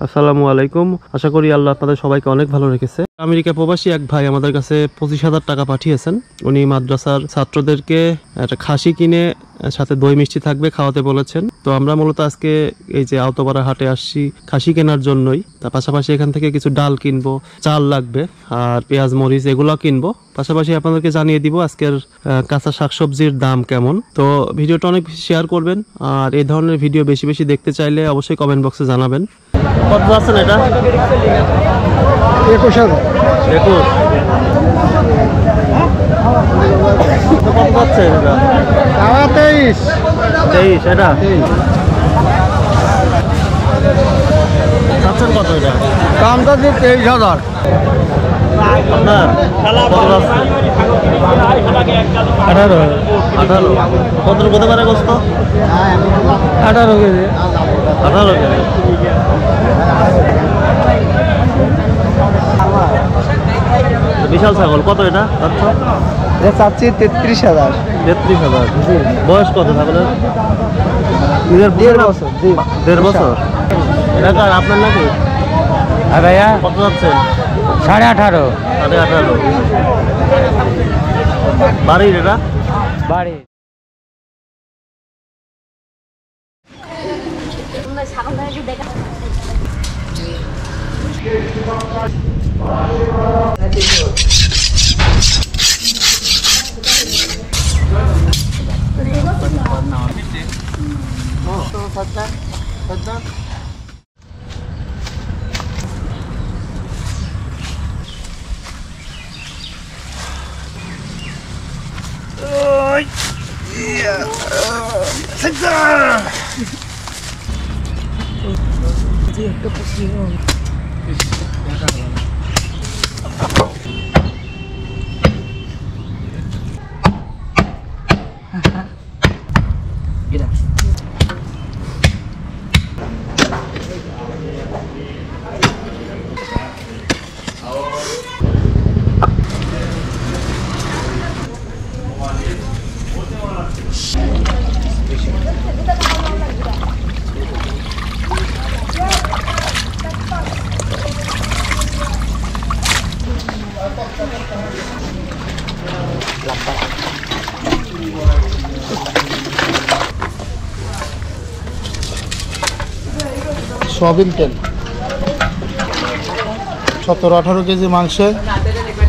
আসসালামু আলাইকুম। আশা করি আল্লাহ আপনাদের সবাইকে অনেক ভালো রেখেছে। আমেরিকা প্রবাসী এক ভাই আমাদের কাছে 25,000 টাকা পাঠিয়েছেন। উনি মাদ্রাসার ছাত্রদেরকে একটা খাসি কিনে সাথে দই মিষ্টি থাকবে খাওয়াতে বলেছেন। তো আমরা মূলত আজকে এই যে আওতাপাড়া হাটে আসছি খাসি কেনার জন্যই। তার পাশাপাশি এখান থেকে কিছু ডাল কিনবো, চাল লাগবে আর পেঁয়াজ মরিচ এগুলো কিনবো। পাশাপাশি আপনাদেরকে জানিয়ে দিব আজকের কাঁচা শাকসবজির দাম কেমন। তো ভিডিওটা অনেক বেশি শেয়ার করবেন আর এই ধরনের ভিডিও বেশি বেশি দেখতে চাইলে অবশ্যই কমেন্ট বক্সে জানাবেন। কত আছেন এটা? 21,000। 21 কত পাচ্ছে এটা? 23 এটা চাচ্ছেন কত? এটা দামটা দিয়ে 23,000। আপনার কত আছে? 18 কত কত পারে গোস্ত? 18 কেজি। 18 কেজি। বিশাল ছাগল কত এটা? এটা চাচ্ছি 33,000। 33,000। বয়স কত ছাগলের? নিজের 1.5 বছর। জি 1.5 বছর। এটা কার আপনার নাকি? হ্যাঁ ভাইয়া। কত যাচ্ছে? 18.5। 18.5 বাড়ির এটা? বাড়ি। সয়াবিন তেল 17-18 কেজি মাংসে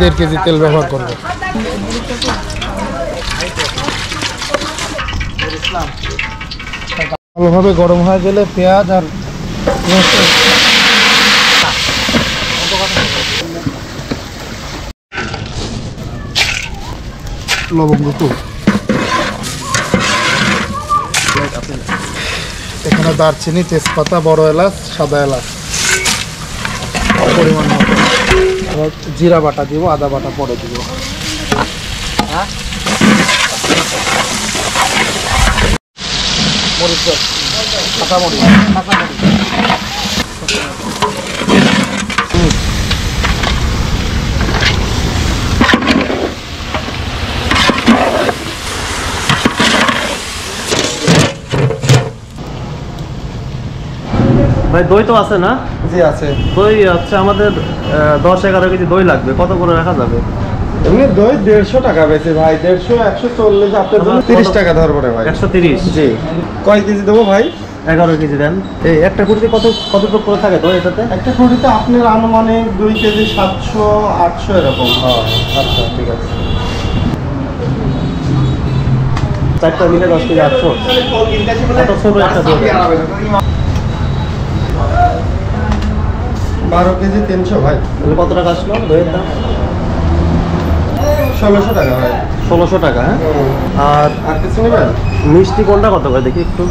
1.5 কেজি তেল ব্যবহার করবো। ভালোভাবে গরম হয়ে গেলে পেঁয়াজ আর লবঙ্গ খুব এখানে দারচিনি, তেজপাতা, বড় এলাচ, সাদা এলাচ পরিমাণ মতো। এবার জিরা বাটা দিব, আদা বাটা পরে দিব। মরিচ, কাঁচা মরিচ, ভাই দই তো আছে না? জি আছে। দই হচ্ছে আমাদের 10-11 কেজি দই লাগবে। কত করে রাখা যাবে? এমনি দই 150 টাকা বেশি ভাই। 150, 140 আপনার জন্য 30 টাকা ধরবো রে ভাই। 130। জি। কয় কেজি দেবো ভাই? 11 কেজি দেন। এই একটা কুড়িতে কতটুকু করে থাকে দই এটাতে? একটা কুড়িতে আপনার আনুমানিক 2 কেজি 700-800 এরকম। আচ্ছা ঠিক আছে। 4টা মিলে 10 কেজি 800। এত ছোট একটা দই 12 কেজি 300 ভাই। তাহলে কত টাকা আসলো দইয়ের দাম? 1600 টাকা ভাই। 1600 টাকা। হ্যাঁ। আর কিছু নেবেন? মিষ্টি কোনটা কত করে দেখি একটু?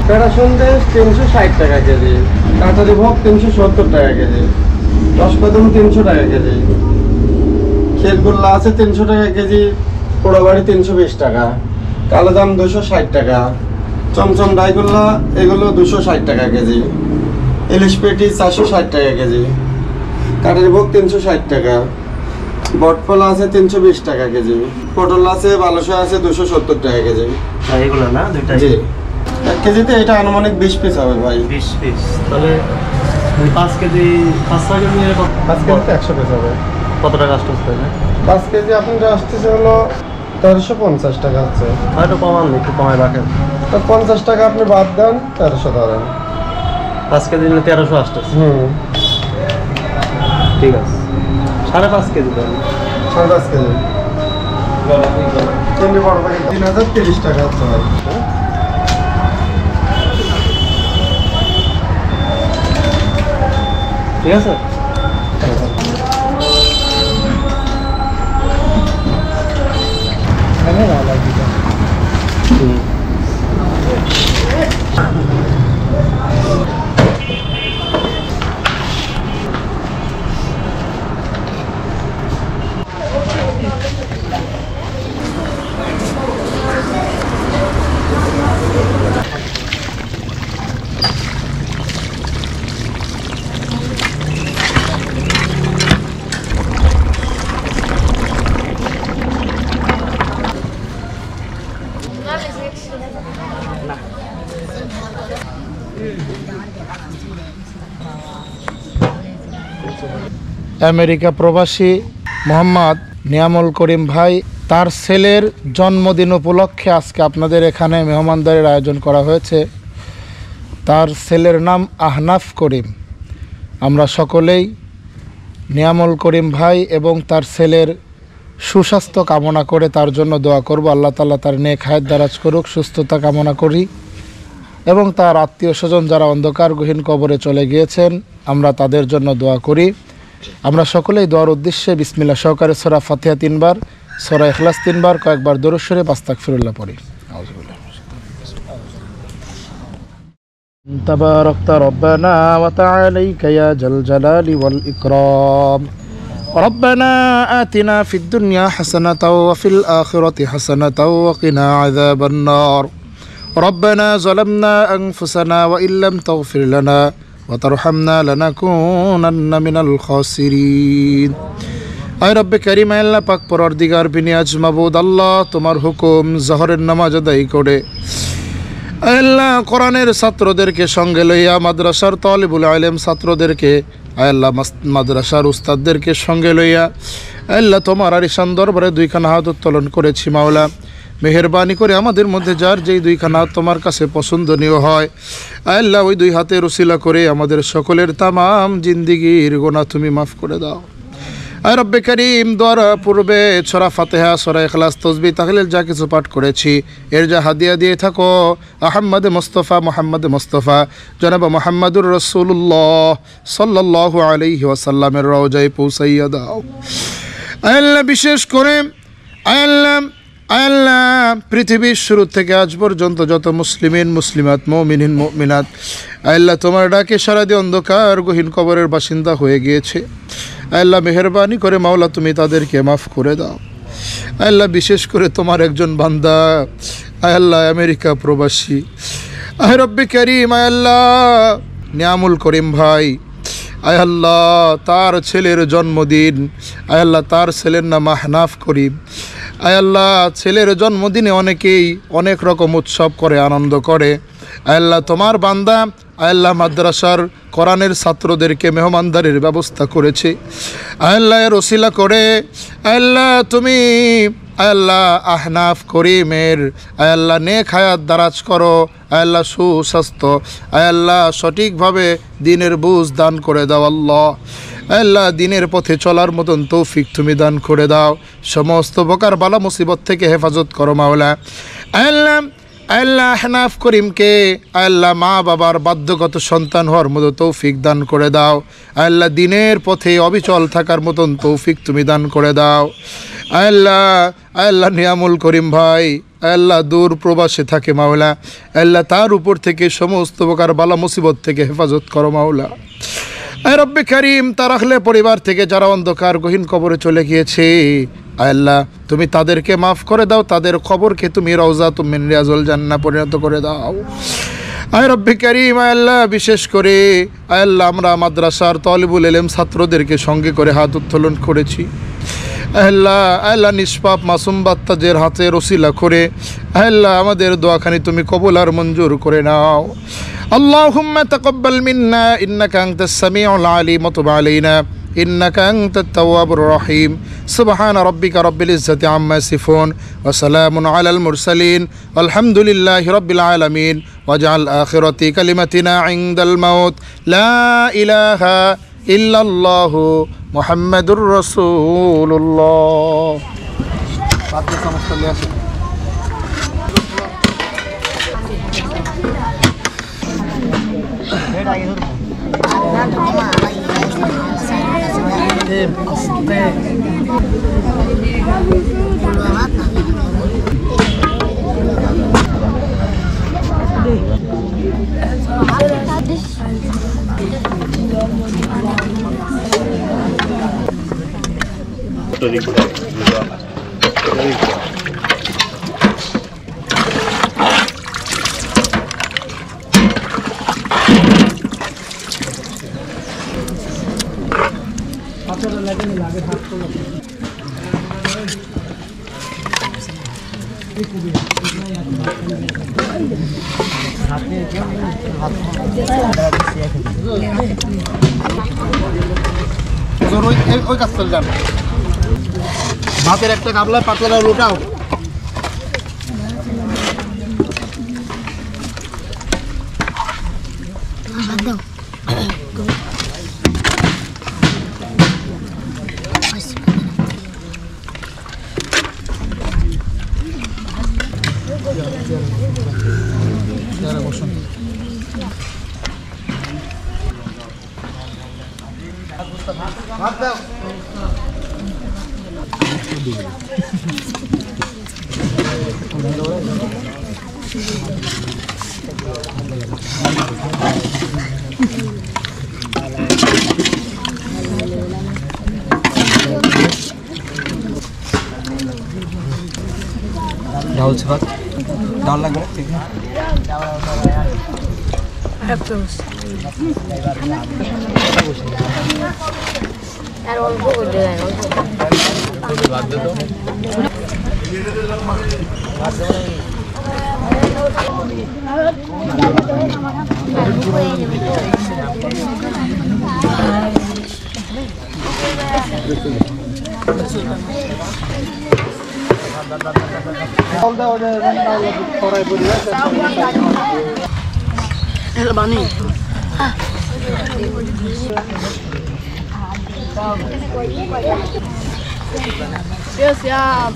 প্যারা সন্দেশ 360 টাকা কেজি, কাঁঠালি ভোগ 370 টাকা কেজি, রসকদম 300 টাকা কেজি, ক্ষীরগোল্লা আছে 300 টাকা কেজি, পোড়াবাড়ি 320 টাকা, কালোজাম 260 টাকা, চমচম ডাইগোল্লা এগুলো 260 টাকা কেজি, ইলিশ পেটি 460 টাকা কেজি, কাঁঠালি ভোগ 360 টাকা, বটফল আছে 320 টাকা কেজি, পটল আছে 1200 আছে 270 টাকা কেজি। এগুলো না দুইটাই? জি। 1 কেজিতে এটা আনুমানিক 20 পিস হবে ভাই। 20 পিস। তাহলে 5 কেজি 5-6 কেজি নিয়ে 5 কেজি 100 পিস হবে। কত টাকা আসতেছে? 5 কেজি আপনার আসতেছে হলো 1350 টাকা হচ্ছে। হয়তো কমান একটু কমায় রাখেন। তো 50 টাকা আপনি বাদ দেন, 1300 ধরেন। 5 কেজি নিলে 1300 আসতেছে। ঠিক আছে, 5.5 কেজি দেন। 5.5 কেজি চিংড়ি বড় প্যাকেট 3030 টাকা হচ্ছে ভাই। ঠিক আছে। আমেরিকা প্রবাসী মোহাম্মদ নিয়ামুল করিম ভাই, তার ছেলের জন্মদিন উপলক্ষে আজকে আপনাদের এখানে মেহমানদারির আয়োজন করা হয়েছে। তার ছেলের নাম আহনাফ করিম। আমরা সকলেই নিয়ামুল করিম ভাই এবং তার ছেলের সুস্বাস্থ্য কামনা করে তার জন্য দোয়া করব। আল্লাহ তাআলা তার নেক হায়াত দারাজ করুক, সুস্থতা কামনা করি। এবং তার আত্মীয় স্বজন যারা অন্ধকার গহীন কবরে চলে গিয়েছেন, আমরা তাদের জন্য দোয়া করি। আমরা সকলেই দোয়ার উদ্দেশ্যে বিসমিল্লাহ সহকারে সূরা ফাতিহা 3 বার, সূরা ইখলাস 3 বার, কয়েকবার দরুদ শরীফ আস্তাগফিরুল্লাহ পড়ি। আউযুবিল্লাহ। তাবারাকতা রব্বানা ওয়া তাআলাইকা ইয়া জাল জালালি ওয়াল ইকরাম। ربنا آتنا في الدنيا حسنة وفي الآخرة حسنة وقنا عذاب النار. ربنا ظلمنا أنفسنا وإن لم تغفر لنا وترحمنا لنكونن من الخاسرين. আয় রব্বে কারীম, আল্লাহ পাক পরওয়ারদিগার বিনিয়াজ মাবুদ আল্লাহ, তোমার হুকুম জোহরের নামাজ আদায় করে আল্লাহ কোরআনের ছাত্রদেরকে সঙ্গে লইয়া, মাদ্রাসার তালিবুল ইলম ছাত্রদেরকে আল্লাহ, মাদ্রাসার উস্তাদদেরকে সঙ্গে লইয়া আল্লাহ তোমার আরিশান দরবারে 2খানা হাত উত্তোলন করেছি। মাওলা মেহেরবানি করে আমাদের মধ্যে যার যেই 2খানা হাত তোমার কাছে পছন্দনীয় হয় আল্লাহ, ওই 2 হাতের উসিলা করে আমাদের সকলের তামাম জিন্দিগির গুনাহ তুমি মাফ করে দাও। আয় রব্বে কারীম, দোয়া পূর্বে সূরা ফাতিহা, সূরা ইখলাস, তাসবিহ, তাহলিল যা কিছু পাঠ করেছি এর যা হাদিয়া দিয়ে থাকো আহমদ মুস্তাফা জনাব মুহাম্মদুর রাসূলুল্লাহ সাল্লাল্লাহু আলাইহি ওয়াসাল্লামের রওজায় পৌঁছাইয়া দাও। আল্লাহ বিশেষ করে আল্লাহ পৃথিবীর শুরু থেকে আজ পর্যন্ত যত মুসলিমিন মুসলিমাত মুমিনিন মুমিনাত আল্লাহ তোমার ডাকে সারা দিয়ে অন্ধকার গহীন কবরের বাসিন্দা হয়ে গিয়েছে, আল্লাহ মেহেরবানি করে মাওলা তুমি তাদেরকে মাফ করে দাও। আল্লাহ বিশেষ করে তোমার একজন বান্দা আল্লাহ আমেরিকা প্রবাসী আয় রব্বে কারীম, আল্লাহ নিয়ামুল করিম ভাই, আল্লাহ তার ছেলের জন্মদিন, আল্লাহ তার ছেলের নাম আহনাফ করিম। আল্লাহ ছেলের জন্মদিনে অনেকেই অনেক রকম উৎসব করে, আনন্দ করে। আল্লাহ তোমার বান্দা আল্লাহ মাদ্রাসার কোরআনের ছাত্রদেরকে মেহমানদারির ব্যবস্থা করেছে। আল্লাহ এর ওসিলা করে আল্লাহ তুমি আল্লাহ আহনাফ করিমের আল্লাহ নেক হায়াত দারাজ করো, আল্লাহ সুস্বাস্থ্য আল্লাহ সঠিকভাবে দিনের বুঝ দান করে দাও। আল্লাহ দিনের পথে চলার মতন তৌফিক তুমি দান করে দাও। সমস্ত প্রকার বালা মুসিবত থেকে হেফাজত করো মাওলা। আল্লাহ আহনাফ করিমকে আল্লাহ মা বাবার বাধ্যগত সন্তান হওয়ার মতো তৌফিক দান করে দাও। আল্লাহ দিনের পথে অবিচল থাকার মতন তৌফিক তুমি দান করে দাও। আল্লাহ নিয়ামুল করিম ভাই আল্লাহ দূর প্রবাসে থাকে মাওলা, আল্লাহ তার উপর থেকে সমস্ত প্রকার বালা মুসিবত থেকে হেফাজত করো মাওলা। আয় রব্বে কারীম, তার আহলে পরিবার থেকে যারা অন্ধকার গহীন কবরে চলে গিয়েছে আল্লাহ তুমি তাদেরকে মাফ করে দাও, তাদের কবরকে তুমি রওজাতুম মিন রিয়াজুল জান্নাহ পরিণত করে দাও। আয় রব্বে কারীম, আল্লাহ বিশেষ করে আল্লাহ আমরা মাদ্রাসার তালিবুল ইলম ছাত্রদেরকে সঙ্গে করে হাত উত্তোলন করেছি। আল্লাহ আল্লাহ নিষ্পাপ মাসুম বাচ্চাদের হাতে রসিলা করে আল্লাহ আমাদের দোয়াখানি তুমি কবুল আর মঞ্জুর করে নাও। আল্লাহুম্মা তাকাব্বাল মিন্না ইন্নাকা আনতাস সামিউল আলিম ওয়া তুব আলাইনা ইন্নাকা আনতাত তাওয়াবুর রহিম। সুবহান রাব্বিকা রাব্বিল ইজ্জাতি আম্মা ইয়াসিফুন ওয়া সালামুন আলাল মুরসালিন আলহামদুলিল্লাহি রাব্বিল আলামিন। ওয়াজআল আখিরাতি কালিমাতিনা ইনদাল মাউত লা ইলাহা ইল্লাল্লাহু মুহাম্মাদুর রাসূলুল্লাহ। বাকি সমস্ত নিয়ে আসুন। ওই কাজ চলে যান, ভাতের একটা গাবলা পাতলা লোটাও। ভাত দাও। ডাউল ছে ভাত ডাউল লাগবে ঠিক আছে। আর অল্প করে দেন, অল্প ভাত দে তো। Siap.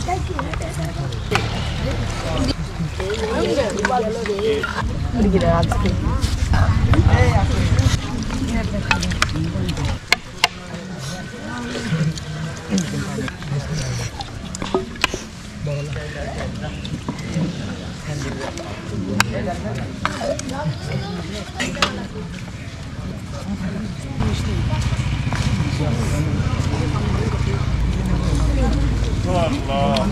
Allah.